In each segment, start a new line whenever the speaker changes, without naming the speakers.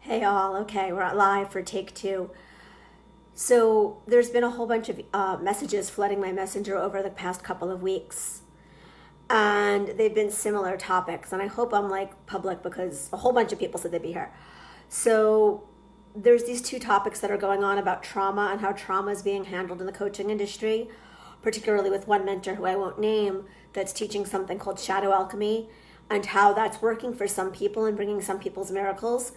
Hey all, okay, we're live for take two. So there's been a whole bunch of messages flooding my messenger over the past couple of weeks. And they've been similar topics. And I hope I'm like public because a whole bunch of people said they'd be here. So there's these two topics that are going on about trauma and how trauma is being handled in the coaching industry, particularly with one mentor who I won't name that's teaching something called shadow alchemy and how that's working for some people and bringing some people's miracles,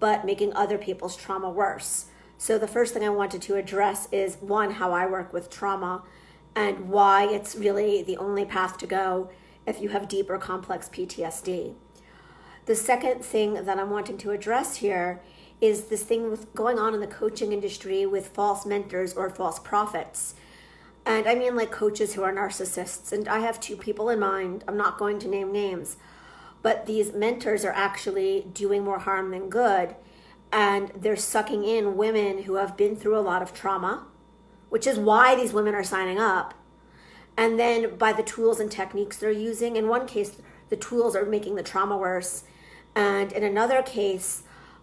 but making other people's trauma worse. So the first thing I wanted to address is one, how I work with trauma and why it's really the only path to go if you have deep or complex PTSD. The second thing that I'm wanting to address here is this thing with going on in the coaching industry with false mentors or false prophets. And I mean like coaches who are narcissists. And I have two people in mind. I'm not going to name names. But these mentors are actually doing more harm than good. And they're sucking in women who have been through a lot of trauma, which is why these women are signing up. And then by the tools and techniques they're using, in one case, the tools are making the trauma worse. And in another case,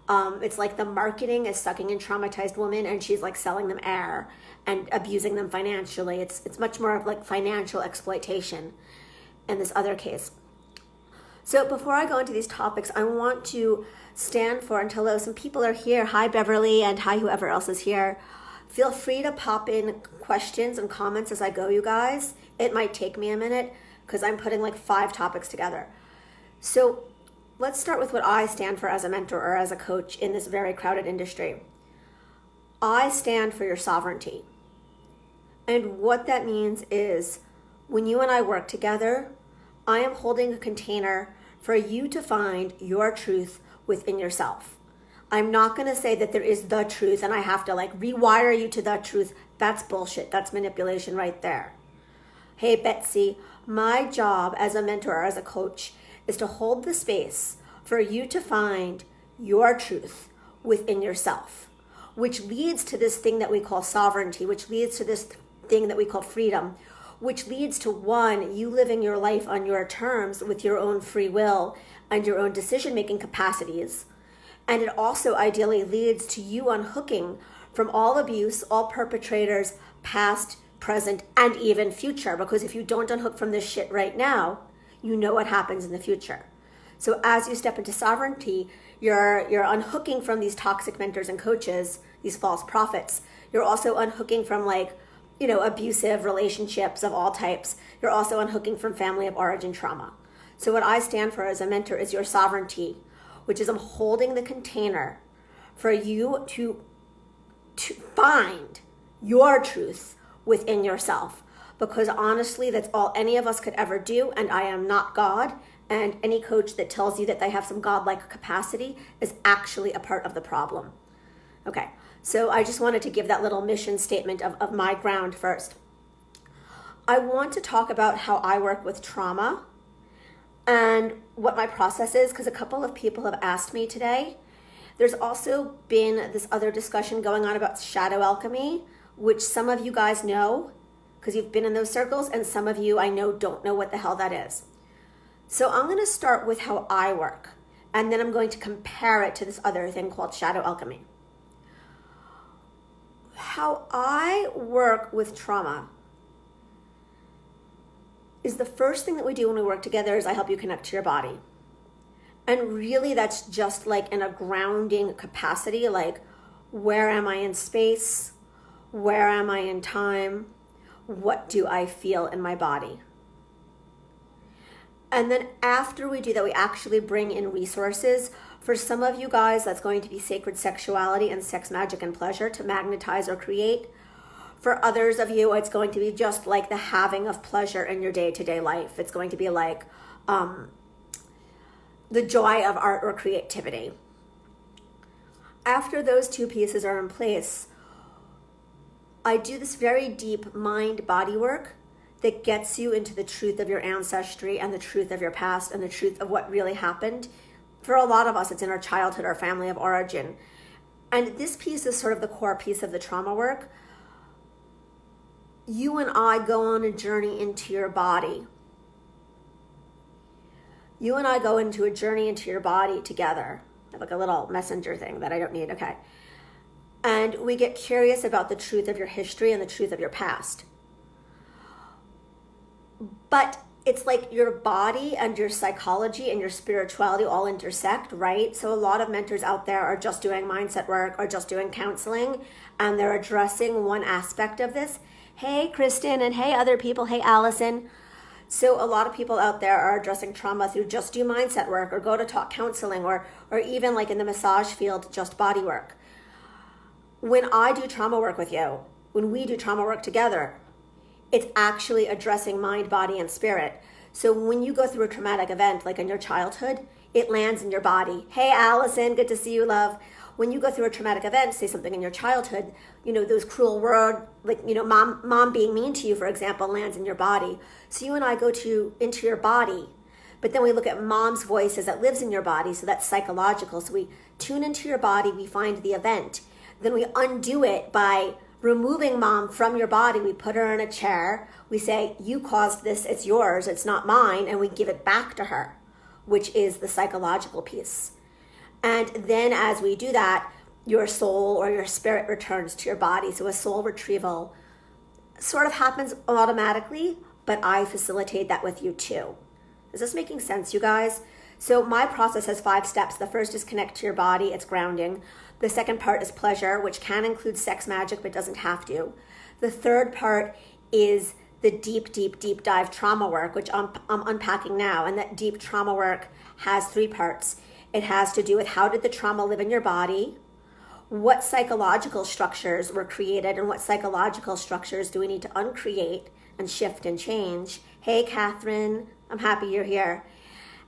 it's like the marketing is sucking in traumatized women and she's like selling them air and abusing them financially. It's much more of like financial exploitation in this other case. So before I go into these topics, I want to stand for and hello, some people are here. Hi, Beverly, and hi, whoever else is here. Feel free to pop in questions and comments as I go, you guys. It might take me a minute because I'm putting like 5 topics together. So let's start with what I stand for as a mentor or as a coach in this very crowded industry. I stand for your sovereignty. And what that means is when you and I work together, I am holding a container for you to find your truth within yourself. I'm not going to say that there is the truth and I have to like rewire you to the truth. That's bullshit. That's manipulation right there. Hey, Betsy, my job as a mentor or as a coach is to hold the space for you to find your truth within yourself, which leads to this thing that we call sovereignty, which leads to this thing that we call freedom, which leads to one, you living your life on your terms with your own free will and your own decision-making capacities. And it also ideally leads to you unhooking from all abuse, all perpetrators, past, present, and even future. Because if you don't unhook from this shit right now, you know what happens in the future. So as you step into sovereignty, you're unhooking from these toxic mentors and coaches, these false prophets. You're also unhooking from abusive relationships of all types. You're also unhooking from family of origin trauma. So what I stand for as a mentor is your sovereignty, which is I'm holding the container for you to find your truth within yourself. Because honestly, that's all any of us could ever do. And I am not God. And any coach that tells you that they have some godlike capacity is actually a part of the problem. Okay. So I just wanted to give that little mission statement of my ground first. I want to talk about how I work with trauma and what my process is, because a couple of people have asked me today. There's also been this other discussion going on about shadow alchemy, which some of you guys know because you've been in those circles, and some of you I know don't know what the hell that is. So I'm going to start with how I work, and then I'm going to compare it to this other thing called shadow alchemy. How I work with trauma is the first thing that we do when we work together is I help you connect to your body. And really that's just like in a grounding capacity, like where am I in space? Where am I in time? What do I feel in my body? And then after we do that, we actually bring in resources. For some of you guys, that's going to be sacred sexuality and sex, magic, and pleasure to magnetize or create. For others of you, it's going to be just like the having of pleasure in your day-to-day life. It's going to be like the joy of art or creativity. After those two pieces are in place, I do this very deep mind-body work that gets you into the truth of your ancestry and the truth of your past and the truth of what really happened. For a lot of us, it's in our childhood, our family of origin. And this piece is sort of the core piece of the trauma work. You and I go on a journey into your body. You and I go into a journey into your body together. have like a little messenger thing that I don't need. Okay. And we get curious about the truth of your history and the truth of your past. But it's like your body and your psychology and your spirituality all intersect, right? So a lot of mentors out there are just doing mindset work or just doing counseling, and they're addressing one aspect of this. Hey, Kristen, and hey, other people. Hey, Allison. So a lot of people out there are addressing trauma through just do mindset work or go to talk counseling or even like in the massage field, just body work. When I do trauma work with you, when we do trauma work together, it's actually addressing mind, body, and spirit. So when you go through a traumatic event, like in your childhood, it lands in your body. Hey, Allison, good to see you, love. When you go through a traumatic event, say something in your childhood, those cruel words, like, mom being mean to you, for example, lands in your body. So you and I go into your body, but then we look at mom's voice as it lives in your body. So that's psychological. So we tune into your body, we find the event. Then we undo it by removing mom from your body. We put her in a chair. We say, you caused this, it's yours, it's not mine. And we give it back to her, which is the psychological piece. And then as we do that, your soul or your spirit returns to your body. So a soul retrieval sort of happens automatically, but I facilitate that with you too. Is this making sense, you guys? So my process has 5 steps. The first is connect to your body. It's grounding. The second part is pleasure, which can include sex magic, but doesn't have to. The third part is the deep, deep, deep dive trauma work, which I'm unpacking now. And that deep trauma work has 3 parts. It has to do with how did the trauma live in your body? What psychological structures were created and what psychological structures do we need to uncreate and shift and change? Hey, Catherine, I'm happy you're here.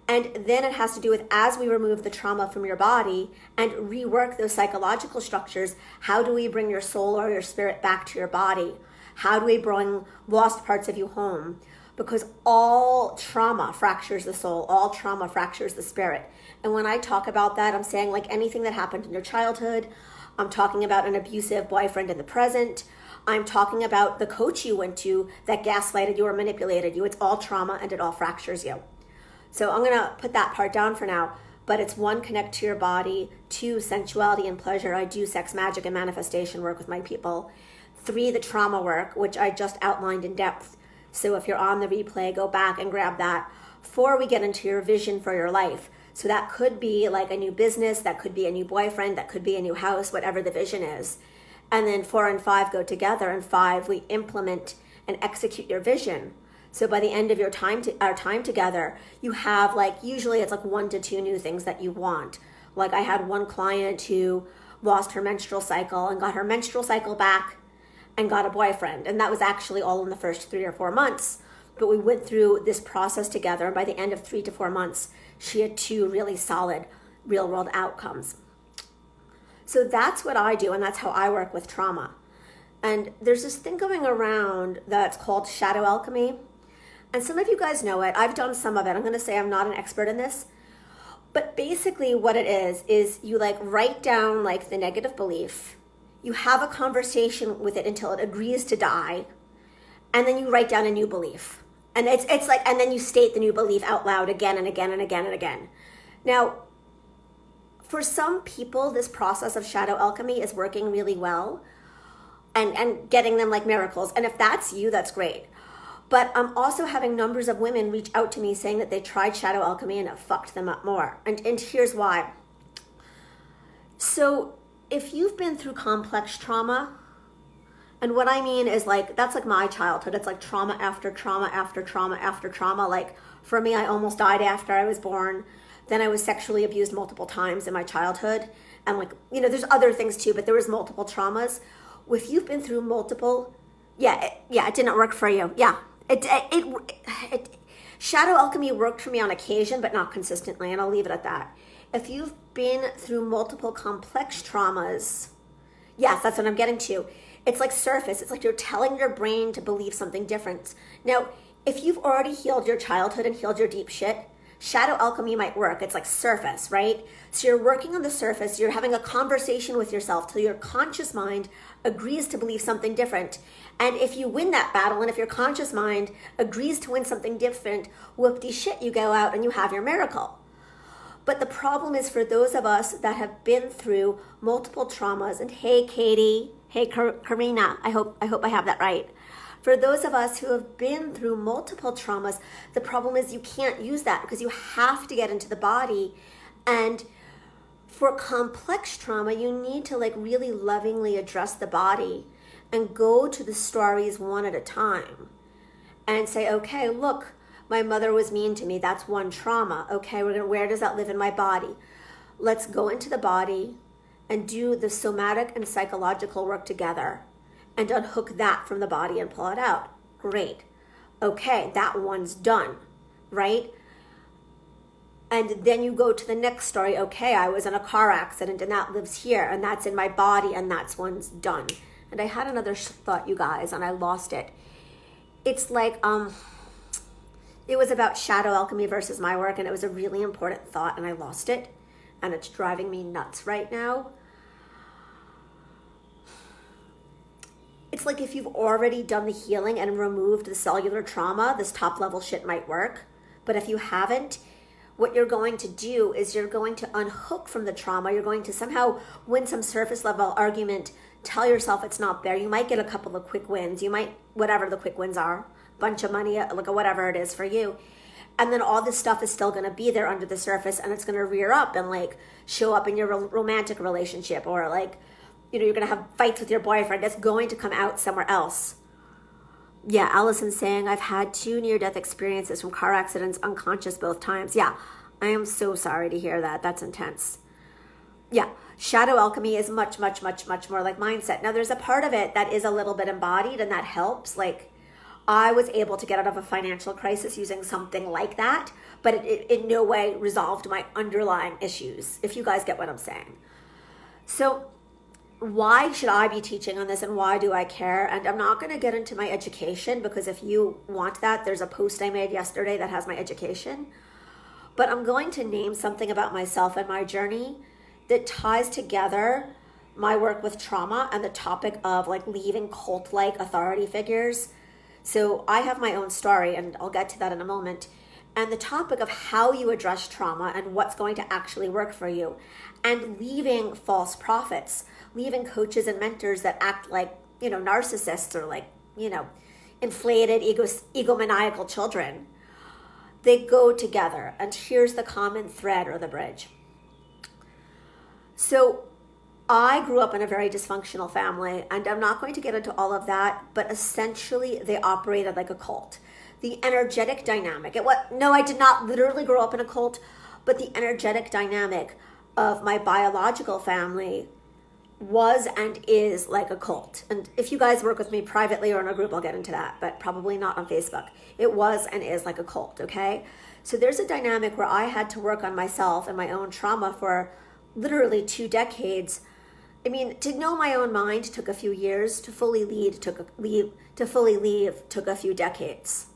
And then it has to do with, as we remove the trauma from your body and rework those psychological structures, how do we bring your soul or your spirit back to your body? How do we bring lost parts of you home? Because all trauma fractures the soul, all trauma fractures the spirit. And when I talk about that, I'm saying like anything that happened in your childhood. I'm talking about an abusive boyfriend in the present. I'm talking about the coach you went to that gaslighted you or manipulated you. It's all trauma and it all fractures you. So I'm going to put that part down for now, but it's 1, connect to your body, 2, sensuality and pleasure. I do sex magic and manifestation work with my people. 3, the trauma work, which I just outlined in depth. So if you're on the replay, go back and grab that. 4, we get into your vision for your life. So that could be like a new business, that could be a new boyfriend, that could be a new house, whatever the vision is. And then 4 and 5 go together, and 5, we implement and execute your vision. So by the end of our time together, you have usually it's 1 to 2 new things that you want. Like I had one client who lost her menstrual cycle and got her menstrual cycle back and got a boyfriend. And that was actually all in the first 3 or 4 months. But we went through this process together. And by the end of 3 to 4 months, she had 2 really solid real world outcomes. So that's what I do. And that's how I work with trauma. And there's this thing going around that's called shadow alchemy. And some of you guys know it. I've done some of it. I'm going to say I'm not an expert in this. But basically what it is you write down the negative belief. You have a conversation with it until it agrees to die. And then you write down a new belief. And it's and then you state the new belief out loud again and again and again and again. Now, for some people, this process of shadow alchemy is working really well and getting them like miracles. And if that's you, that's great. But I'm also having numbers of women reach out to me saying that they tried shadow alchemy and it fucked them up more. And here's why. So if you've been through complex trauma, and what I mean is that's my childhood. It's trauma after trauma after trauma after trauma. For me, I almost died after I was born. Then I was sexually abused multiple times in my childhood. And there's other things too, but there was multiple traumas. If you've been through multiple, it didn't work for you. Yeah. It shadow alchemy worked for me on occasion, but not consistently, and I'll leave it at that. If you've been through multiple complex traumas, yes, that's what I'm getting to. It's like surface. It's like you're telling your brain to believe something different. Now, if you've already healed your childhood and healed your deep shit, shadow alchemy might work. It's like surface, right? So you're working on the surface. You're having a conversation with yourself till your conscious mind agrees to believe something different. And if you win that battle, and if your conscious mind agrees to win something different, whoop-de shit, you go out and you have your miracle. But the problem is for those of us that have been through multiple traumas, and hey, Katie, hey, Karina, I hope I have that right. For those of us who have been through multiple traumas, the problem is you can't use that because you have to get into the body. And for complex trauma, you need to like really lovingly address the body and go to the stories one at a time and say, okay, look, my mother was mean to me. That's one trauma. Okay, where does that live in my body? Let's go into the body and do the somatic and psychological work together and unhook that from the body and pull it out. Great. Okay, that one's done, right? And then you go to the next story. Okay, I was in a car accident and that lives here and that's in my body and that's one's done. And I had another thought, you guys, and I lost it. It's like, it was about shadow alchemy versus my work, and it was a really important thought and I lost it. And it's driving me nuts right now. It's like if you've already done the healing and removed the cellular trauma, this top level shit might work. But if you haven't, what you're going to do is you're going to unhook from the trauma. You're going to somehow win some surface level argument, tell yourself it's not there. You might get a couple of quick wins. You might, whatever the quick wins are, bunch of money, like whatever it is for you. And then all this stuff is still going to be there under the surface and it's going to rear up and like show up in your romantic relationship, or like, you know, you're going to have fights with your boyfriend. It's going to come out somewhere else. Yeah, Allison's saying, I've had 2 near-death experiences from car accidents, unconscious both times. Yeah, I am so sorry to hear that. That's intense. Yeah, shadow alchemy is much, much, much, much more like mindset. Now, there's a part of it that is a little bit embodied and that helps. Like, I was able to get out of a financial crisis using something like that, but it in no way resolved my underlying issues, if you guys get what I'm saying. So why should I be teaching on this and why do I care? And I'm not going to get into my education because if you want that, there's a post I made yesterday that has my education. But I'm going to name something about myself and my journey that ties together my work with trauma and the topic of like leaving cult-like authority figures. So I have my own story and I'll get to that in a moment. And the topic of how you address trauma and what's going to actually work for you, and leaving false prophets, leaving coaches and mentors that act like, you know, narcissists or like, you know, inflated egomaniacal children. They go together. And here's the common thread or the bridge. So I grew up in a very dysfunctional family, and I'm not going to get into all of that, but essentially they operated like a cult. The energetic dynamic, I did not literally grow up in a cult, but the energetic dynamic of my biological family was and is like a cult. And if you guys work with me privately or in a group, I'll get into that, but probably not on Facebook. It was and is like a cult, okay? So there's a dynamic where I had to work on myself and my own trauma for literally 2 decades. I mean, to know my own mind took a few years. To fully leave took a few decades.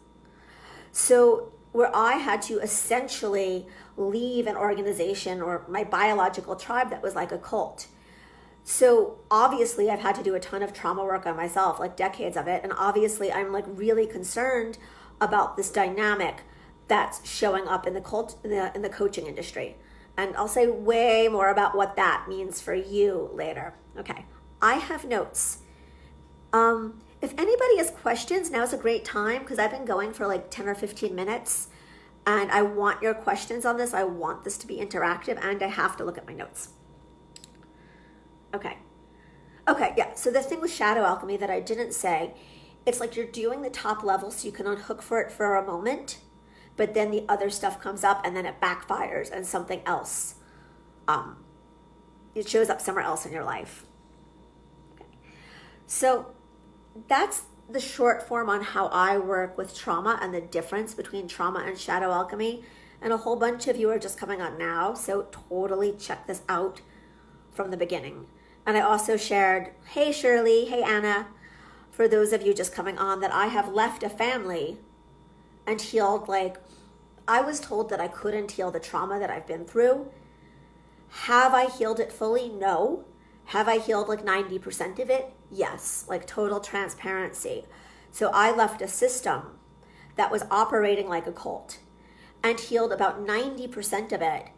So where I had to essentially leave an organization or my biological tribe that was like a cult. So obviously I've had to do a ton of trauma work on myself, like decades of it. And obviously I'm like really concerned about this dynamic that's showing up in the cult, in the coaching industry. And I'll say way more about what that means for you later. Okay, I have notes. If anybody has questions, now's a great time because I've been going for like 10 or 15 minutes and I want your questions on this. I want this to be interactive and I have to look at my notes. Okay, yeah, so the thing with shadow alchemy that I didn't say, it's like you're doing the top level so you can unhook for it for a moment, but then the other stuff comes up and then it backfires and something else, it shows up somewhere else in your life. Okay. So that's the short form on how I work with trauma and the difference between trauma and shadow alchemy. And a whole bunch of you are just coming on now, so totally check this out from the beginning. And I also shared, hey Shirley, hey Anna, for those of you just coming on, that I have left a family and healed, like, I was told that I couldn't heal the trauma that I've been through. Have I healed it fully? No. Have I healed like 90% of it? Yes, like total transparency. So I left a system that was operating like a cult and healed about 90% of it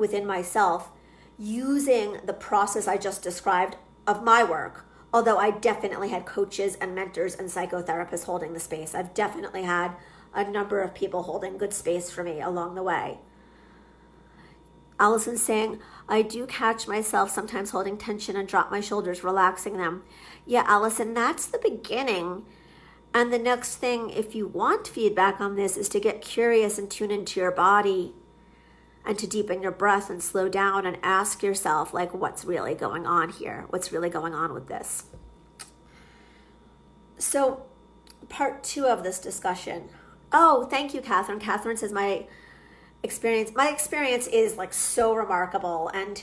within myself using the process I just described of my work. Although I definitely had coaches and mentors and psychotherapists holding the space. I've definitely had a number of people holding good space for me along the way. Allison's saying, I do catch myself sometimes holding tension and drop my shoulders, relaxing them. Yeah, Allison, that's the beginning. And the next thing, if you want feedback on this, is to get curious and tune into your body and to deepen your breath and slow down and ask yourself, like, what's really going on here? What's really going on with this? So, part 2 of this discussion. Oh, thank you, Catherine. Catherine says my experience is like so remarkable. And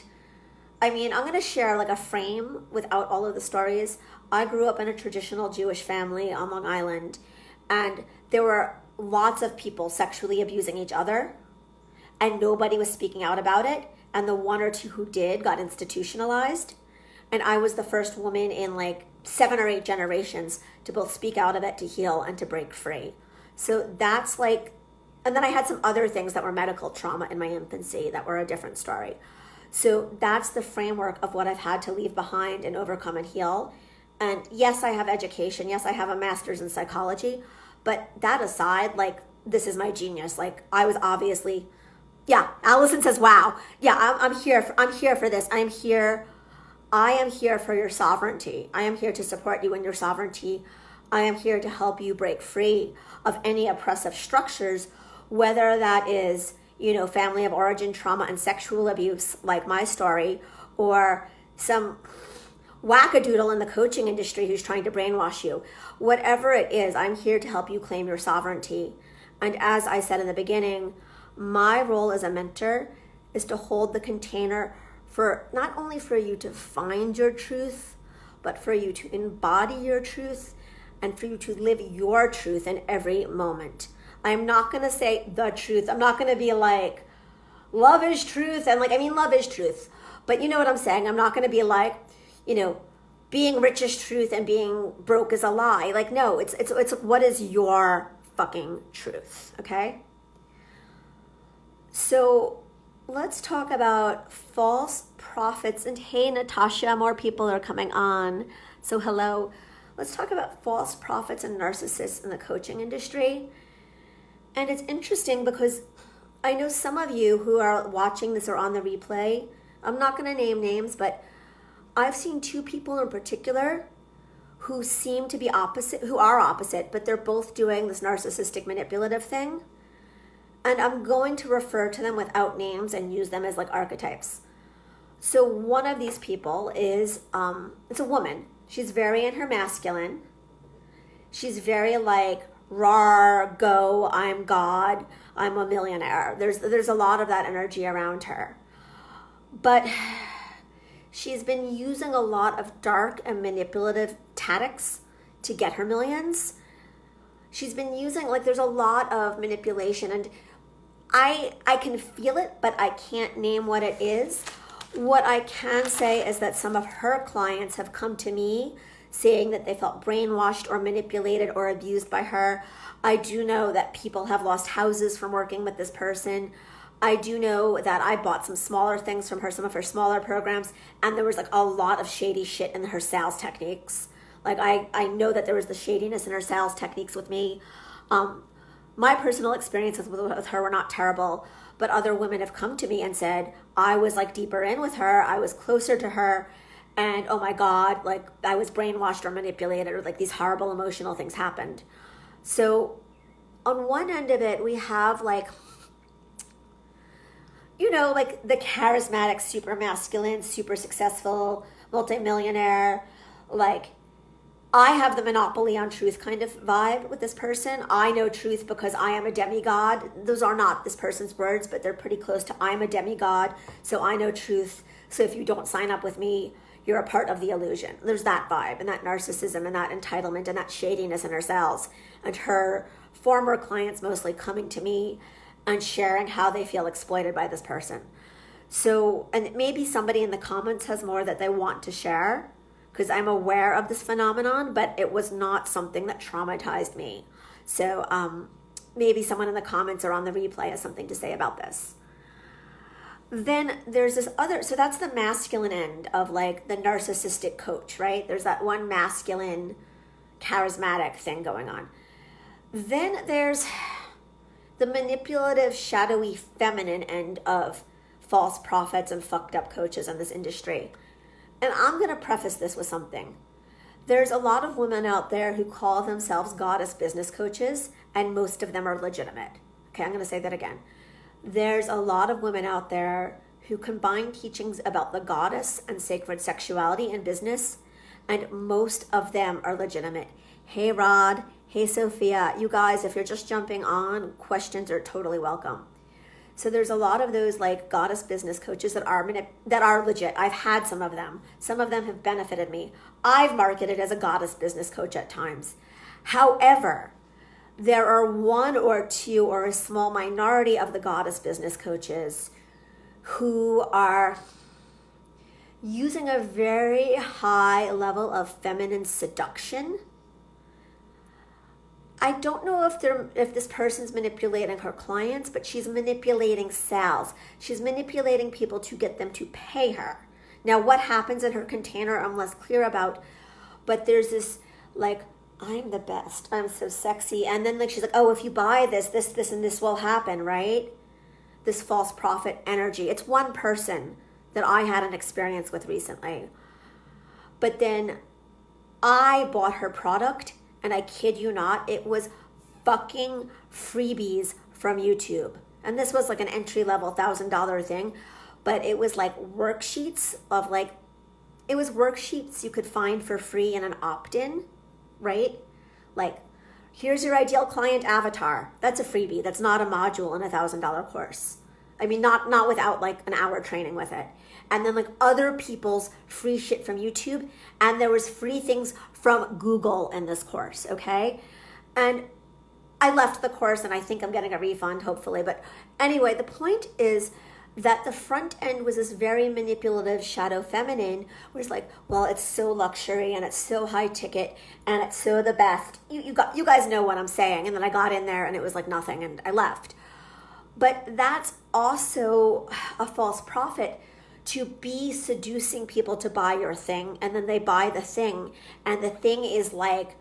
I mean, I'm going to share like a frame without all of the stories. I grew up in a traditional Jewish family on Long Island, and there were lots of people sexually abusing each other, and nobody was speaking out about it. And the 1 or 2 who did got institutionalized. And I was the first woman in like 7 or 8 generations to both speak out of it, to heal, and to break free. So that's like, and then I had some other things that were medical trauma in my infancy that were a different story. So that's the framework of what I've had to leave behind and overcome and heal. And yes, I have education. Yes, I have a master's in psychology. But that aside, like, this is my genius. Like, I was obviously, yeah, Allison says, wow. Yeah, I'm here for this. I am here for your sovereignty. I am here to support you in your sovereignty. I am here to help you break free of any oppressive structures, whether that is, family of origin trauma and sexual abuse, like my story, or some wackadoodle in the coaching industry who's trying to brainwash you. Whatever it is, I'm here to help you claim your sovereignty. And as I said in the beginning, my role as a mentor is to hold the container for not only for you to find your truth, but for you to embody your truth and for you to live your truth in every moment. I'm not going to say the truth. I'm not going to be like, love is truth. And love is truth. But you know what I'm saying? I'm not going to be like, being rich is truth and being broke is a lie. Like, no, it's what is your fucking truth, okay? So let's talk about false prophets. And hey, Natasha, more people are coming on. So hello. Let's talk about false prophets and narcissists in the coaching industry. And it's interesting because I know some of you who are watching this or on the replay, I'm not going to name names, but I've seen 2 people in particular who seem to be opposite, who are opposite, but they're both doing this narcissistic manipulative thing. And I'm going to refer to them without names and use them as like archetypes. So one of these people is, it's a woman. She's very in her masculine. She's very like, rawr, go, I'm God, I'm a millionaire. There's a lot of that energy around her. But she's been using a lot of dark and manipulative tactics to get her millions. She's been using, there's a lot of manipulation, and I can feel it, but I can't name what it is. What I can say is that some of her clients have come to me saying that they felt brainwashed or manipulated or abused by her. I do know that people have lost houses from working with this person. I do know that I bought some smaller things from her, some of her smaller programs, and there was a lot of shady shit in her sales techniques. I know that there was the shadiness in her sales techniques with me. My personal experiences with her were not terrible, but other women have come to me and said, I was deeper in with her, I was closer to her, and oh my God, I was brainwashed or manipulated, or these horrible emotional things happened. So on one end of it, we have the charismatic, super masculine, super successful, multimillionaire, I have the monopoly on truth kind of vibe with this person. I know truth because I am a demigod. Those are not this person's words, but they're pretty close to I'm a demigod, so I know truth. So if you don't sign up with me, you're a part of the illusion. There's that vibe and that narcissism and that entitlement and that shadiness in her sales. And her former clients mostly coming to me and sharing how they feel exploited by this person. So, and maybe somebody in the comments has more that they want to share, because I'm aware of this phenomenon, but it was not something that traumatized me. So maybe someone in the comments or on the replay has something to say about this. Then there's this other, so that's the masculine end of like the narcissistic coach, right? There's that one masculine, charismatic thing going on. Then there's the manipulative, shadowy, feminine end of false prophets and fucked up coaches in this industry. And I'm going to preface this with something. There's a lot of women out there who call themselves goddess business coaches, and most of them are legitimate. Okay, I'm going to say that again. There's a lot of women out there who combine teachings about the goddess and sacred sexuality in business, and most of them are legitimate. Hey, Rod. Hey, Sophia. You guys, if you're just jumping on, questions are totally welcome. So there's a lot of those like goddess business coaches that are legit. I've had some of them. Some of them have benefited me. I've marketed as a goddess business coach at times. However, there are one or two or a small minority of the goddess business coaches who are using a very high level of feminine seduction. I don't know if this person's manipulating her clients, but she's manipulating sales. She's manipulating people to get them to pay her. Now, what happens in her container, I'm less clear about, but there's this like, I'm the best, I'm so sexy. And then like she's like, oh, if you buy this, and this will happen, right? This false prophet energy. It's one person that I had an experience with recently. But then I bought her product, and I kid you not, it was fucking freebies from YouTube. And this was like an entry-level $1,000 thing, but it was like worksheets of like, it was worksheets you could find for free in an opt-in, right? Like, here's your ideal client avatar. That's a freebie. That's not a module in a $1,000 course. I mean, not without like an hour training with it. And then like other people's free shit from YouTube. And there was free things from Google in this course, okay? And I left the course and I think I'm getting a refund, hopefully. But anyway, the point is that the front end was this very manipulative shadow feminine, where it's like, well, it's so luxury and it's so high ticket and it's so the best. You guys know what I'm saying. And then I got in there and it was like nothing and I left. But that's also a false prophet, to be seducing people to buy your thing, and then they buy the thing, and the thing is like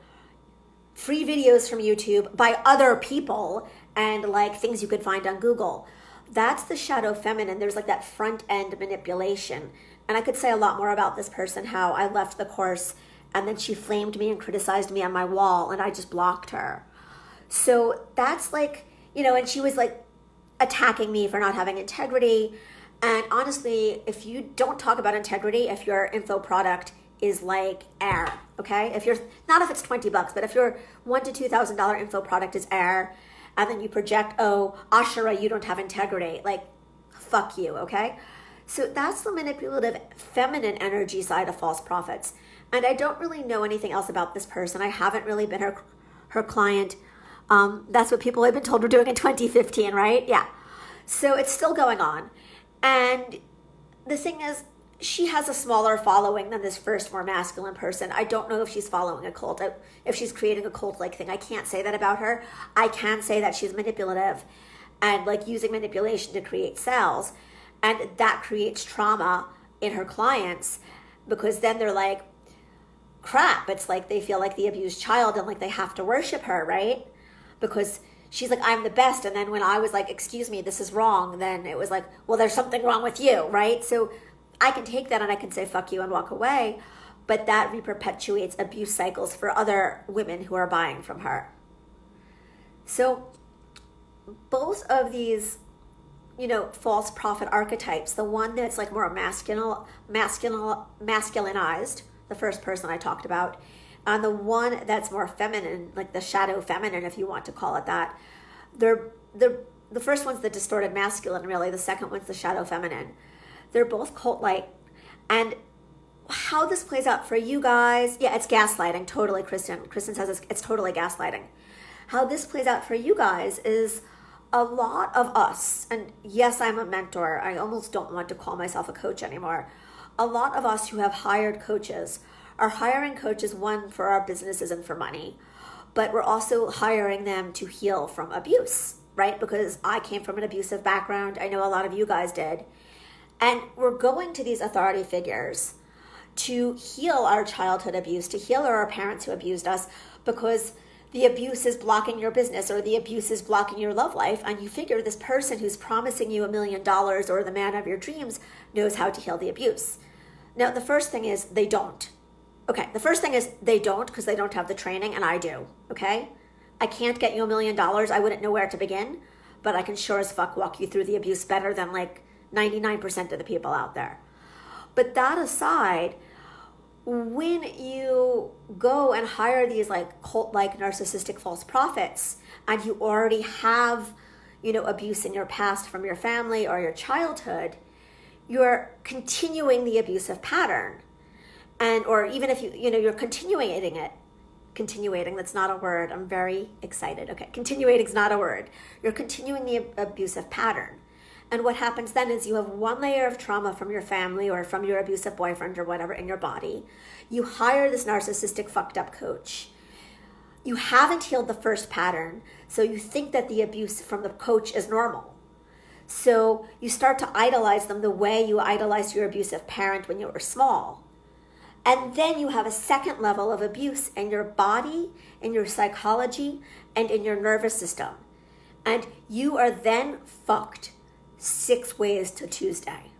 free videos from YouTube by other people and like things you could find on Google. That's the shadow feminine. There's like that front end manipulation. And I could say a lot more about this person, how I left the course and then she flamed me and criticized me on my wall and I just blocked her. So that's like, and she was like attacking me for not having integrity. And honestly, if you don't talk about integrity, if your info product is like air, okay? If it's $20, but if your $1,000 to $2,000 info product is air, and then you project, oh, Ashera, you don't have integrity, like, fuck you, okay? So that's the manipulative feminine energy side of false prophets. And I don't really know anything else about this person. I haven't really been her client. That's what people have been told we're doing in 2015, right? Yeah. So it's still going on. And the thing is, she has a smaller following than this first, more masculine person. I don't know if she's following a cult, if she's creating a cult-like thing. I can't say that about her. I can say that she's manipulative and like using manipulation to create sales. And that creates trauma in her clients, because then they're like, crap. It's like they feel like the abused child and like they have to worship her, right? Because she's like, I'm the best. And then when I was like, excuse me, this is wrong, then it was like, well, there's something wrong with you, right? So I can take that and I can say, fuck you, and walk away. But that re-perpetuates abuse cycles for other women who are buying from her. So both of these, false prophet archetypes, the one that's like more masculinized, the first person I talked about, and the one that's more feminine, like the shadow feminine, if you want to call it that, the first one's the distorted masculine, really. The second one's the shadow feminine. They're both cult-like. And how this plays out for you guys, yeah, it's gaslighting, totally, Kristen. Kristen says it's totally gaslighting. How this plays out for you guys is a lot of us, and yes, I'm a mentor. I almost don't want to call myself a coach anymore. A lot of us who have hired coaches are hiring coaches, one, for our businesses and for money, but we're also hiring them to heal from abuse, right? Because I came from an abusive background. I know a lot of you guys did. And we're going to these authority figures to heal our childhood abuse, to heal our parents who abused us, because the abuse is blocking your business or the abuse is blocking your love life. And you figure this person who's promising you $1 million or the man of your dreams knows how to heal the abuse. Now, the first thing is they don't. Okay, the first thing is they don't, because they don't have the training, and I do, okay? I can't get you $1 million. I wouldn't know where to begin, but I can sure as fuck walk you through the abuse better than like 99% of the people out there. But that aside, when you go and hire these like cult-like narcissistic false prophets, and you already have, abuse in your past from your family or your childhood, you're continuing the abusive pattern. Or even if you're continuating it. Continuating, that's not a word. I'm very excited. Okay, continuating is not a word. You're continuing the abusive pattern. And what happens then is you have one layer of trauma from your family or from your abusive boyfriend or whatever in your body. You hire this narcissistic fucked up coach. You haven't healed the first pattern, so you think that the abuse from the coach is normal. So you start to idolize them the way you idolized your abusive parent when you were small. And then you have a second level of abuse in your body, in your psychology, and in your nervous system. And you are then fucked 6 ways to Tuesday.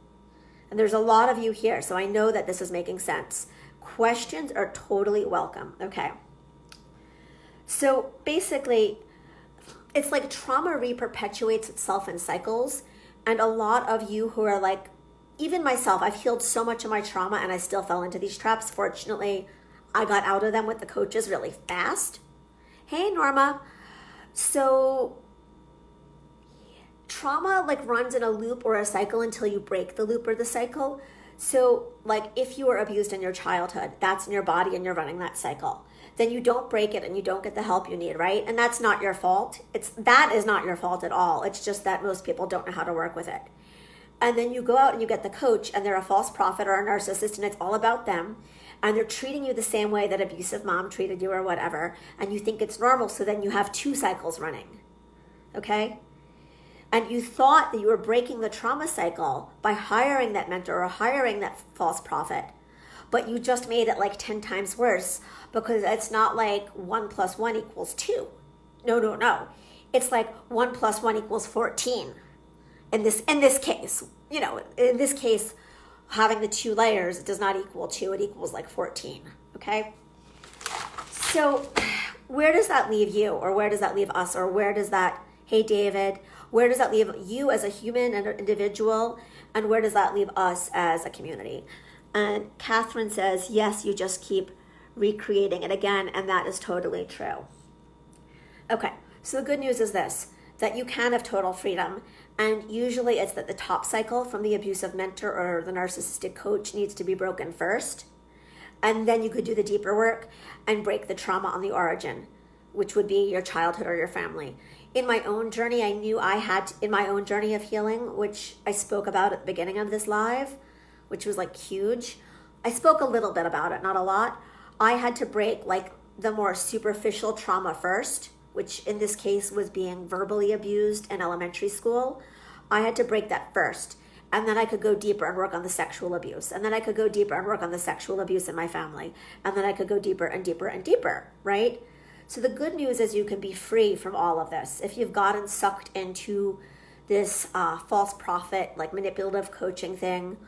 And there's a lot of you here, so I know that this is making sense. Questions are totally welcome, okay? So basically, it's like trauma re-perpetuates itself in cycles. And a lot of you who are like, even myself, I've healed so much of my trauma and I still fell into these traps. Fortunately, I got out of them with the coaches really fast. Hey, Norma. So trauma like runs in a loop or a cycle until you break the loop or the cycle. So like if you were abused in your childhood, that's in your body and you're running that cycle. Then you don't break it and you don't get the help you need, right? And that's not your fault. That is not your fault at all. It's just that most people don't know how to work with it. And then you go out and you get the coach and they're a false prophet or a narcissist and it's all about them. And they're treating you the same way that abusive mom treated you or whatever. And you think it's normal. So then you have 2 cycles running. Okay? And you thought that you were breaking the trauma cycle by hiring that mentor or hiring that false prophet. But you just made it like 10 times worse because it's not like 1 + 1 = 2. No. It's like 1 + 1 = 14. In this case, in this case, having the 2 layers does not equal 2. It equals like 14, okay? So where does that leave you? Or where does that leave us? Or where does that, hey, David, where does that leave you as a human and an individual? And where does that leave us as a community? And Catherine says, yes, you just keep recreating it again. And that is totally true. Okay, so the good news is this, that you can have total freedom. And usually it's that the top cycle from the abusive mentor or the narcissistic coach needs to be broken first. And then you could do the deeper work and break the trauma on the origin, which would be your childhood or your family. In my own journey, I knew I had, in my own journey of healing, which I spoke about at the beginning of this live, which was like huge. I spoke a little bit about it, not a lot. I had to break like the more superficial trauma first, which in this case was being verbally abused in elementary school. I had to break that first. And then I could go deeper and work on the sexual abuse. And then I could go deeper and work on the sexual abuse in my family. And then I could go deeper and deeper and deeper, right? So the good news is you can be free from all of this. If you've gotten sucked into this false prophet, like manipulative coaching thing,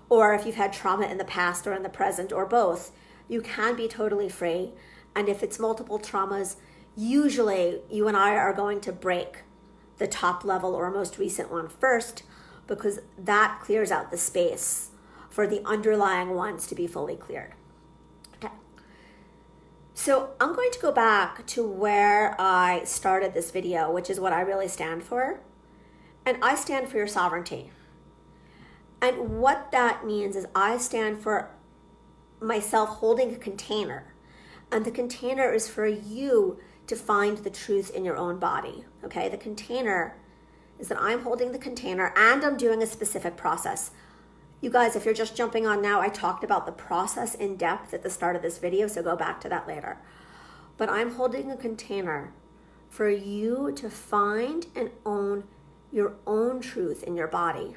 or if you've had trauma in the past or in the present or both, you can be totally free. And if it's multiple traumas, usually you and I are going to break the top level or most recent one first, because that clears out the space for the underlying ones to be fully cleared. Okay. So I'm going to go back to where I started this video, which is what I really stand for. And I stand for your sovereignty. And what that means is I stand for myself holding a container. And the container is for you to find the truth in your own body. Okay, the container is that I'm holding the container and I'm doing a specific process. You guys, if you're just jumping on now, I talked about the process in depth at the start of this video, so go back to that later. But I'm holding a container for you to find and own your own truth in your body.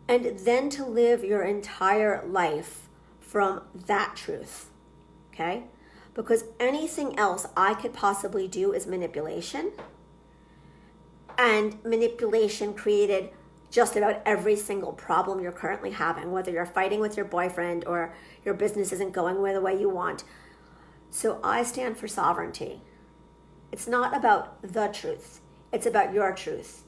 and then to live your entire life from that truth, okay? Because anything else I could possibly do is manipulation, and manipulation created just about every single problem you're currently having, whether you're fighting with your boyfriend or your business isn't going the way you want. So I stand for sovereignty. It's not about the truth. It's about your truth.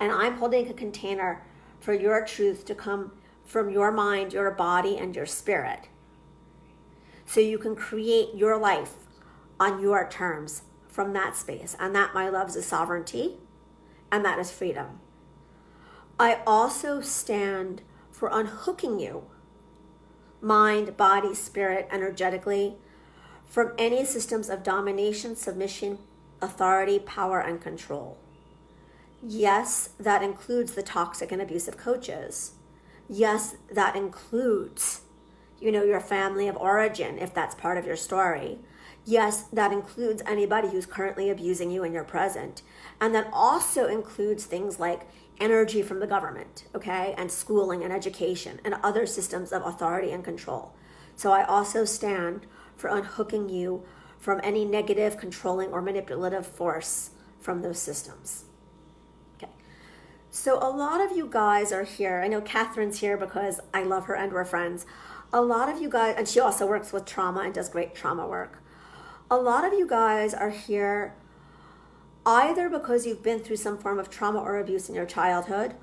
And I'm holding a container for your truth to come from your mind, your body, and your spirit. So you can create your life on your terms from that space. And that, my loves, is sovereignty. And that is freedom. I also stand for unhooking you, mind, body, spirit, energetically, from any systems of domination, submission, authority, power, and control. Yes, that includes the toxic and abusive coaches. Yes, that includes, your family of origin, if that's part of your story. Yes, that includes anybody who's currently abusing you in your present. And that also includes things like energy from the government, okay, and schooling and education and other systems of authority and control. So I also stand for unhooking you from any negative, controlling, or manipulative force from those systems. Okay. So a lot of you guys are here. I know Catherine's here because I love her and we're friends. A lot of you guys, and she also works with trauma and does great trauma work. A lot of you guys are here either because you've been through some form of trauma or abuse in your childhood,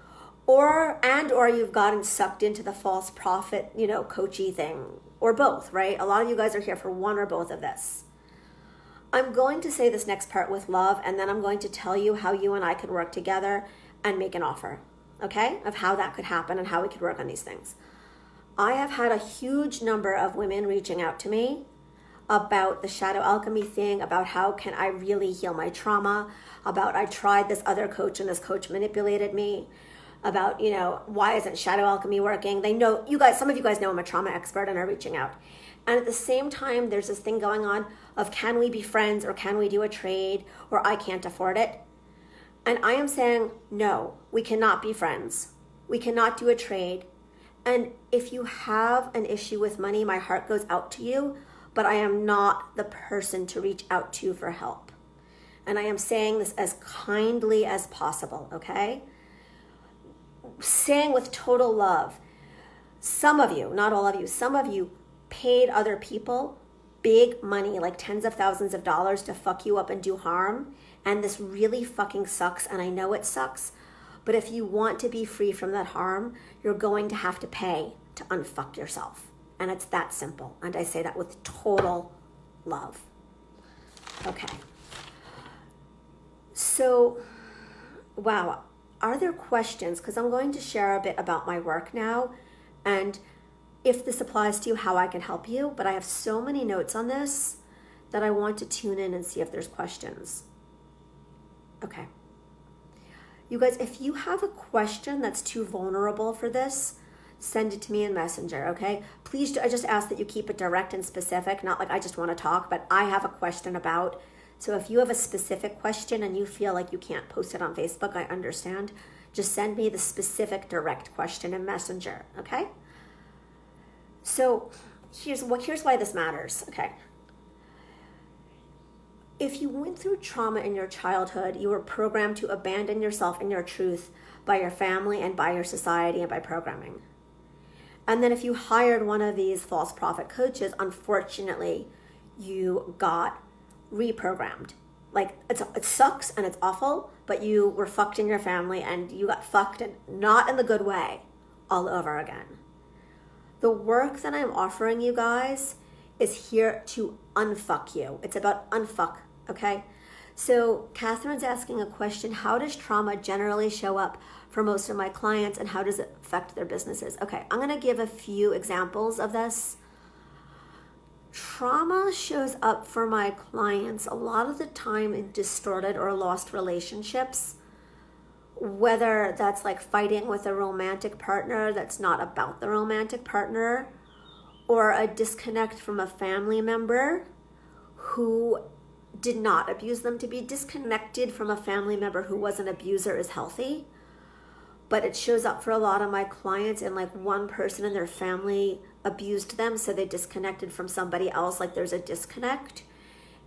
or you've gotten sucked into the false prophet, coachy thing, or both, right? A lot of you guys are here for one or both of this. I'm going to say this next part with love, and then I'm going to tell you how you and I could work together and make an offer, okay, of how that could happen and how we could work on these things. I have had a huge number of women reaching out to me about the shadow alchemy thing, about how can I really heal my trauma, about I tried this other coach and this coach manipulated me, about, why isn't shadow alchemy working? They know, some of you guys know I'm a trauma expert and are reaching out. And at the same time, there's this thing going on of can we be friends or can we do a trade or I can't afford it. And I am saying, no, we cannot be friends. We cannot do a trade. And if you have an issue with money, my heart goes out to you, but I am not the person to reach out to for help. And I am saying this as kindly as possible, okay? Saying with total love, some of you, not all of you, some of you paid other people big money, like tens of thousands of dollars to fuck you up and do harm. And this really fucking sucks. And I know it sucks. But if you want to be free from that harm, you're going to have to pay to unfuck yourself. And it's that simple. And I say that with total love. Okay. So, wow. Are there questions? Because I'm going to share a bit about my work now. And if this applies to you, how I can help you. But I have so many notes on this that I want to tune in and see if there's questions. Okay. You guys, if you have a question that's too vulnerable for this, send it to me in Messenger, okay? Please, I just ask that you keep it direct and specific, not like I just want to talk, but I have a question about. So if you have a specific question and you feel like you can't post it on Facebook, I understand. Just send me the specific direct question in Messenger, okay? So here's why this matters, okay? If you went through trauma in your childhood, you were programmed to abandon yourself and your truth by your family and by your society and by programming. And then if you hired one of these false prophet coaches, unfortunately, you got reprogrammed. Like, it sucks and it's awful, but you were fucked in your family and you got fucked, and not in the good way, all over again. The work that I'm offering you guys is here to unfuck you. It's about unfuck, okay? So Catherine's asking a question: how does trauma generally show up for most of my clients, and how does it affect their businesses? Okay, I'm gonna give a few examples of this. Trauma shows up for my clients a lot of the time in distorted or lost relationships, whether that's like fighting with a romantic partner that's not about the romantic partner, or a disconnect from a family member who did not abuse them. To be disconnected from a family member who was an abuser is healthy. but it shows up for a lot of my clients, and like one person in their family abused them, so they disconnected from somebody else, like there's a disconnect.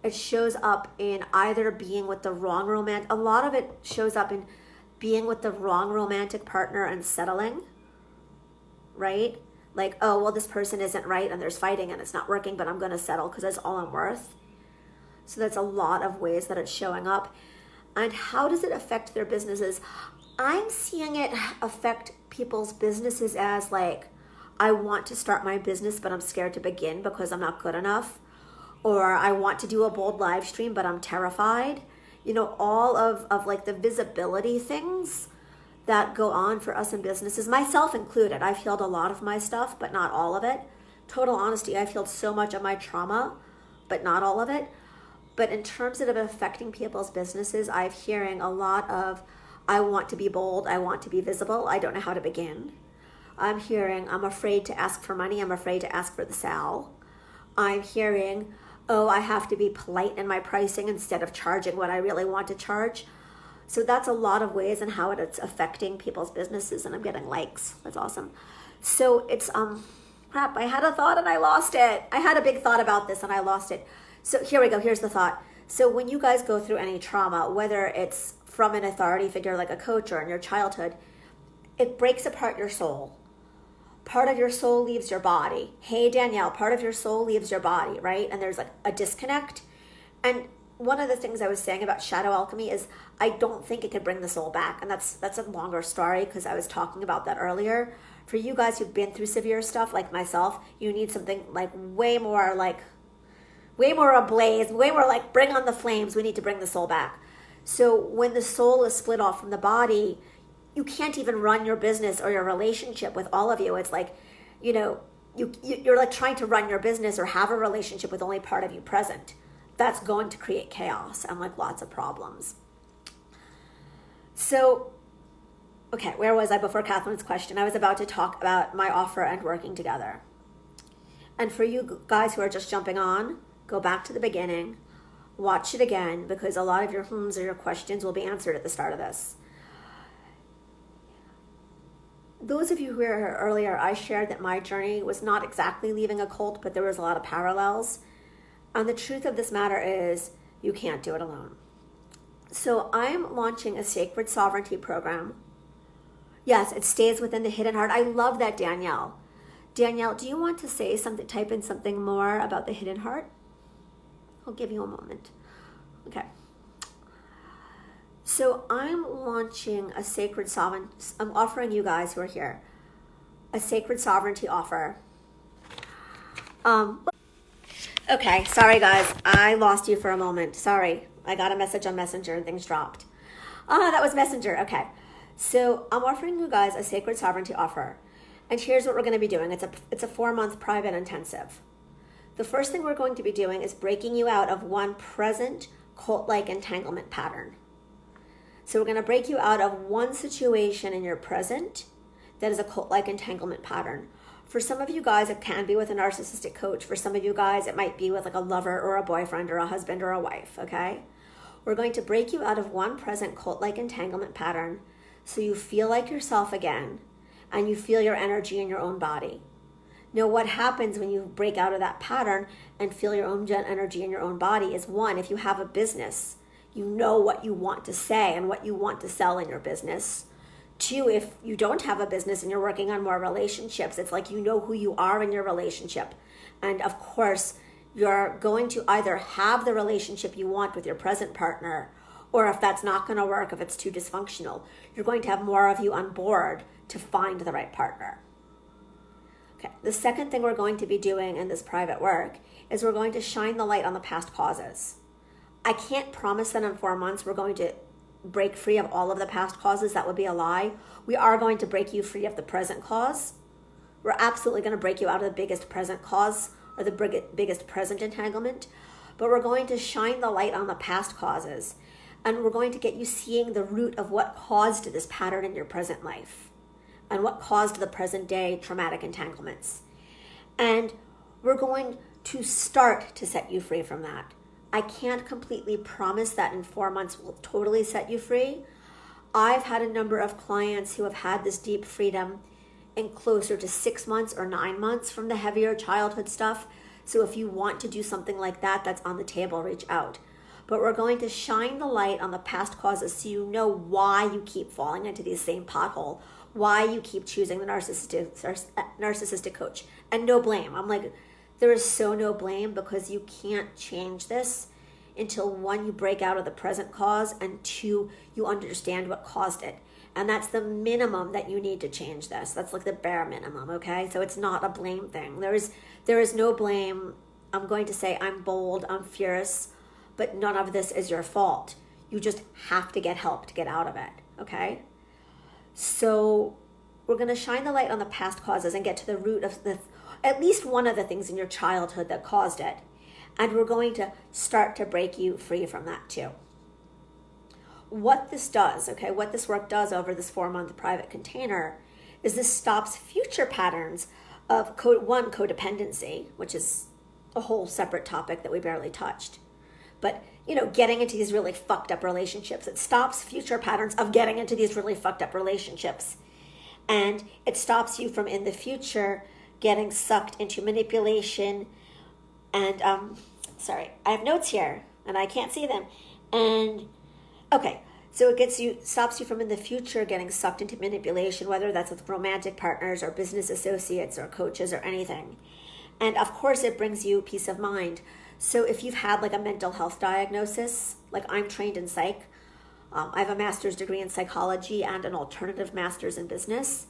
It shows up in either being with the wrong a lot of it shows up in being with the wrong romantic partner and settling, right? Like, oh, well, this person isn't right and there's fighting and it's not working, but I'm going to settle because that's all I'm worth. So that's a lot of ways that it's showing up. And how does it affect their businesses? I'm seeing it affect people's businesses as like, I want to start my business, but I'm scared to begin because I'm not good enough. Or I want to do a bold live stream, but I'm terrified. You know, all of like the visibility things that go on for us in businesses, myself included. I've healed a lot of my stuff, but not all of it. Total honesty, I've healed so much of my trauma, but not all of it. But in terms of affecting people's businesses, I'm hearing a lot of, I want to be bold, I want to be visible, I don't know how to begin. I'm hearing, I'm afraid to ask for money, I'm afraid to ask for the sale. I'm hearing, oh, I have to be polite in my pricing instead of charging what I really want to charge. So that's a lot of ways and how it's affecting people's businesses, and I'm getting likes. That's awesome. So it's, crap, I had a thought and I lost it. I had a big thought about this and I lost it. So here we go, here's the thought. So when you guys go through any trauma, whether it's from an authority figure like a coach or in your childhood, it breaks apart your soul. Part of your soul leaves your body. Hey, Danielle, part of your soul leaves your body, right? And there's like a disconnect. And one of the things I was saying about shadow alchemy is I don't think it could bring the soul back. And that's a longer story because I was talking about that earlier. For you guys who've been through severe stuff like myself, you need something like way more ablaze, way more like bring on the flames. We need to bring the soul back. So when the soul is split off from the body, you can't even run your business or your relationship with all of you. It's like, you know, you're like trying to run your business or have a relationship with only part of you present. That's going to create chaos and like lots of problems. So, okay, where was I before Catherine's question? I was about to talk about my offer and working together. And for you guys who are just jumping on, go back to the beginning, watch it again, because a lot of your whom's or your questions will be answered at the start of this. Those of you who were here earlier, I shared that my journey was not exactly leaving a cult, but there was a lot of parallels. And the truth of this matter is you can't do it alone. So I'm launching a sacred sovereignty program. Yes, it stays within the hidden heart. I love that, Danielle. Danielle, do you want to say something, type in something more about the hidden heart? I'll give you a moment. Okay. So I'm launching a sacred sovereignty. I'm offering you guys who are here a sacred sovereignty offer. Okay, sorry guys, I lost you for a moment. Sorry, I got a message on Messenger and things dropped. That was Messenger. Okay, so I'm offering you guys a sacred sovereignty offer, and here's what we're going to be doing. It's a 4-month private intensive. The first thing we're going to be doing is breaking you out of one present cult-like entanglement pattern. So we're going to break you out of one situation in your present that is a cult-like entanglement pattern. For some of you guys, it can be with a narcissistic coach. For some of you guys, it might be with like a lover or a boyfriend or a husband or a wife, okay? We're going to break you out of one present cult-like entanglement pattern so you feel like yourself again and you feel your energy in your own body. Now, what happens when you break out of that pattern and feel your own energy in your own body is, one, if you have a business, you know what you want to say and what you want to sell in your business. 2, if you don't have a business and you're working on more relationships, it's like you know who you are in your relationship. And of course, you're going to either have the relationship you want with your present partner, or if that's not going to work, if it's too dysfunctional, you're going to have more of you on board to find the right partner. Okay, the second thing we're going to be doing in this private work is we're going to shine the light on the past causes. I can't promise that in 4 months we're going to break free of all of the past causes. That would be a lie. We are going to break you free of the present cause. We're absolutely going to break you out of the biggest present cause or the biggest present entanglement. But we're going to shine the light on the past causes. And we're going to get you seeing the root of what caused this pattern in your present life and what caused the present day traumatic entanglements. And we're going to start to set you free from that. I can't completely promise that in 4 months we'll totally set you free. I've had a number of clients who have had this deep freedom in closer to 6 months or 9 months from the heavier childhood stuff. So if you want to do something like that, that's on the table, reach out. But we're going to shine the light on the past causes so you know why you keep falling into the same pothole, why you keep choosing the narcissistic coach. And no blame. I'm like, there is so no blame, because you can't change this until, one, you break out of the present cause, and two, you understand what caused it. And that's the minimum that you need to change this. That's like the bare minimum, okay? So it's not a blame thing. There is no blame. I'm going to say I'm bold, I'm fierce, but none of this is your fault. You just have to get help to get out of it, okay? So we're going to shine the light on the past causes and get to the root of at least one of the things in your childhood that caused it. And we're going to start to break you free from that too. What this does, okay, what this work does over this 4-month private container is this stops future patterns of codependency, which is a whole separate topic that we barely touched. But, getting into these really fucked up relationships. It stops future patterns of getting into these really fucked up relationships. And it stops you from, in the future, getting sucked into manipulation. And, sorry, I have notes here and I can't see them. And, okay, so it stops you from in the future getting sucked into manipulation, whether that's with romantic partners or business associates or coaches or anything. And of course, it brings you peace of mind. So if you've had like a mental health diagnosis, like I'm trained in psych, I have a master's degree in psychology and an alternative master's in business.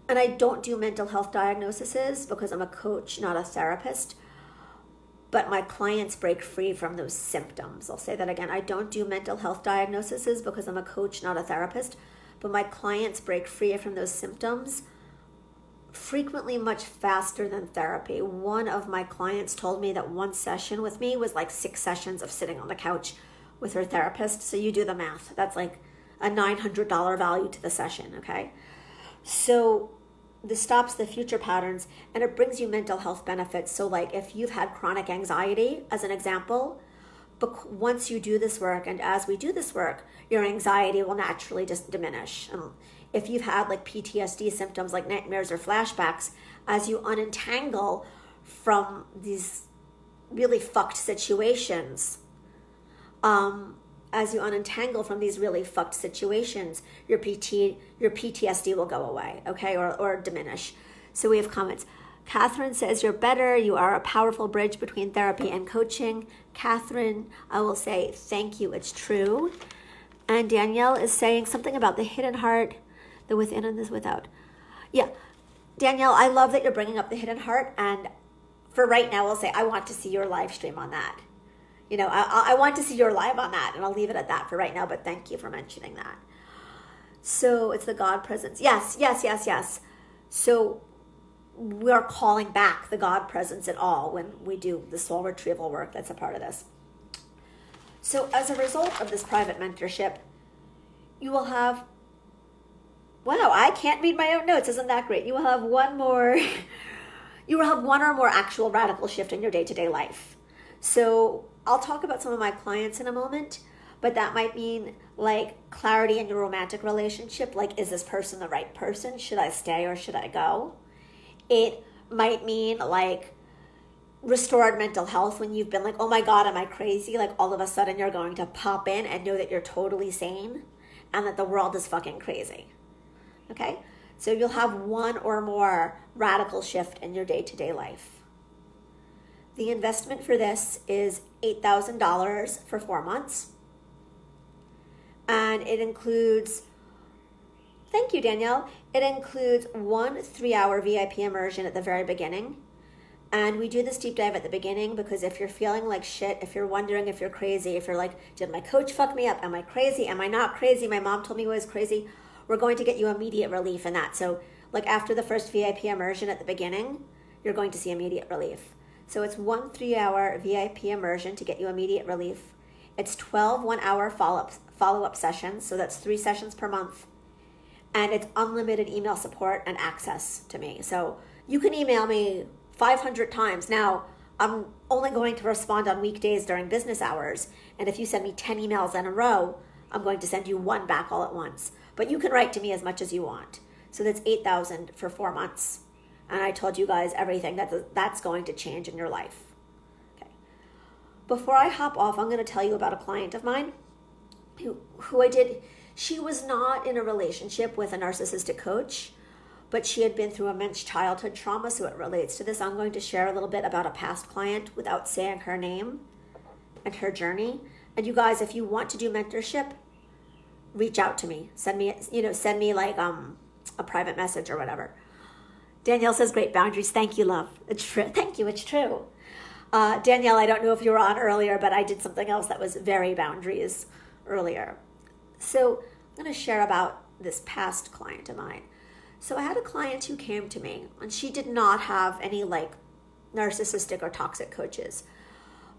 And I don't do mental health diagnoses because I'm a coach, not a therapist. But my clients break free from those symptoms. I'll say that again. I don't do mental health diagnoses because I'm a coach, not a therapist. But my clients break free from those symptoms frequently much faster than therapy. One of my clients told me that one session with me was like 6 sessions of sitting on the couch with her therapist. So you do the math. That's like a $900 value to the session, okay? So this stops the future patterns and it brings you mental health benefits. So like if you've had chronic anxiety, as an example, but once you do this work and as we do this work, your anxiety will naturally just diminish. If you've had like PTSD symptoms like nightmares or flashbacks, as you unentangle from these really fucked situations, your PTSD will go away, okay, or diminish. So we have comments. Catherine says, you're better. You are a powerful bridge between therapy and coaching. Catherine, I will say, thank you. It's true. And Danielle is saying something about the hidden heart, the within and the without. Yeah, Danielle, I love that you're bringing up the hidden heart. And for right now, I'll say, I want to see your live stream on that. I want to see your live on that, and I'll leave it at that for right now, but thank you for mentioning that. So it's the God presence. Yes. So we're calling back the God presence at all when we do the soul retrieval work. That's a part of this. So as a result of this private mentorship, you will have, wow, I can't read my own notes. Isn't that great? You will have one or more actual radical shift in your day-to-day life. So I'll talk about some of my clients in a moment, but that might mean like clarity in your romantic relationship. Like, is this person the right person? Should I stay or should I go? It might mean like restored mental health when you've been like, oh my God, am I crazy? Like all of a sudden you're going to pop in and know that you're totally sane and that the world is fucking crazy. Okay? So you'll have one or more radical shift in your day-to-day life. The investment for this is $8,000 for 4 months. And it includes, thank you, Danielle. It includes 1 3-hour VIP immersion at the very beginning. And we do this deep dive at the beginning because if you're feeling like shit, if you're wondering if you're crazy, if you're like, did my coach fuck me up? Am I crazy? Am I not crazy? My mom told me I was crazy. We're going to get you immediate relief in that. So like after the first VIP immersion at the beginning, you're going to see immediate relief. So it's 1 3-hour VIP immersion to get you immediate relief. It's 12 1-hour follow-up sessions. So that's 3 sessions per month. And it's unlimited email support and access to me. So you can email me 500 times. Now, I'm only going to respond on weekdays during business hours. And if you send me 10 emails in a row, I'm going to send you one back all at once. But you can write to me as much as you want. So that's $8,000 for 4 months. And I told you guys everything that's going to change in your life. Okay. Before I hop off, I'm going to tell you about a client of mine who I did. She was not in a relationship with a narcissistic coach, but she had been through immense childhood trauma, so it relates to this. I'm going to share a little bit about a past client without saying her name and her journey. And you guys, if you want to do mentorship, reach out to me. Send me like a private message or whatever. Danielle says, great boundaries. Thank you, love. It's true. Thank you. It's true. Danielle, I don't know if you were on earlier, but I did something else that was very boundaries earlier. So I'm going to share about this past client of mine. So I had a client who came to me, and she did not have any like narcissistic or toxic coaches.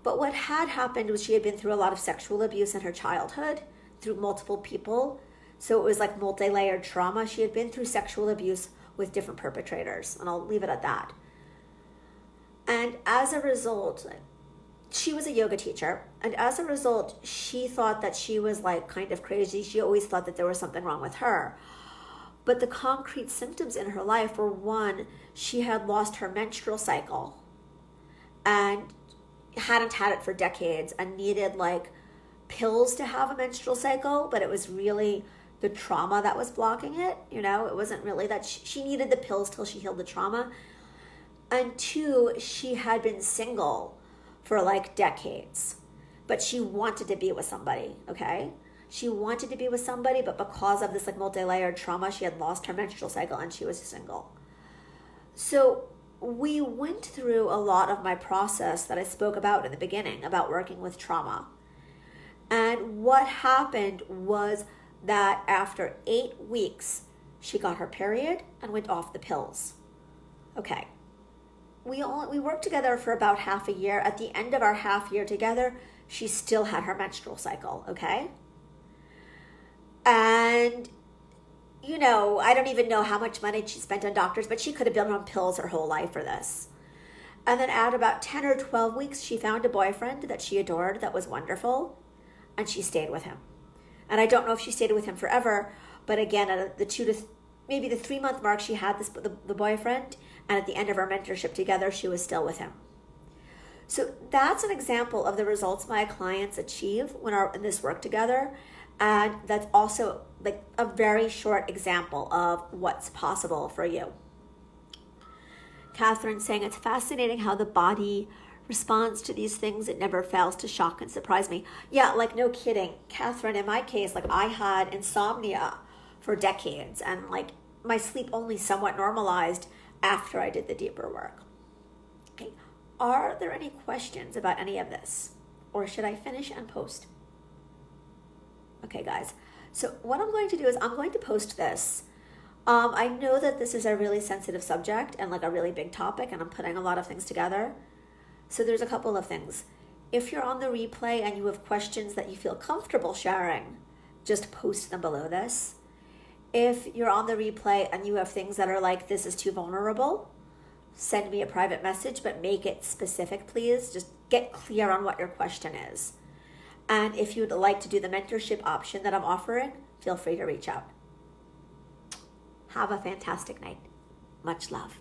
But what had happened was she had been through a lot of sexual abuse in her childhood through multiple people. So it was like multi-layered trauma. She had been through sexual abuse with different perpetrators, and I'll leave it at that. And as a result, she was a yoga teacher, and as a result, she thought that she was like kind of crazy. She always thought that there was something wrong with her. But the concrete symptoms in her life were, one, she had lost her menstrual cycle and hadn't had it for decades and needed like pills to have a menstrual cycle, but it was really the trauma that was blocking it. It wasn't really that she needed the pills till she healed the trauma. And two, she had been single for like decades, but she wanted to be with somebody, okay? She wanted to be with somebody, but because of this like multi-layered trauma, she had lost her menstrual cycle and she was single. So we went through a lot of my process that I spoke about in the beginning about working with trauma. And what happened was that after 8 weeks, she got her period and went off the pills. Okay. We worked together for about half a year. At the end of our half year together, she still had her menstrual cycle, okay? And, I don't even know how much money she spent on doctors, but she could have been on pills her whole life for this. And then at about 10 or 12 weeks, she found a boyfriend that she adored that was wonderful, and she stayed with him. And I don't know if she stayed with him forever, but again, at the 2 to maybe the 3 month mark, she had the boyfriend, and at the end of our mentorship together, she was still with him. So that's an example of the results my clients achieve when are in this work together. And that's also like a very short example of what's possible for you. Catherine saying, it's fascinating how the body responds to these things. It never fails to shock and surprise me. Yeah, like no kidding. Catherine, in my case, like I had insomnia for decades, and like my sleep only somewhat normalized after I did the deeper work. Okay. Are there any questions about any of this? Or should I finish and post? Okay, guys. So what I'm going to do is I'm going to post this. I know that this is a really sensitive subject and like a really big topic, and I'm putting a lot of things together. So there's a couple of things. If you're on the replay and you have questions that you feel comfortable sharing, just post them below this. If you're on the replay and you have things that are like, this is too vulnerable, send me a private message, but make it specific, please. Just get clear on what your question is. And if you'd like to do the mentorship option that I'm offering, feel free to reach out. Have a fantastic night. Much love.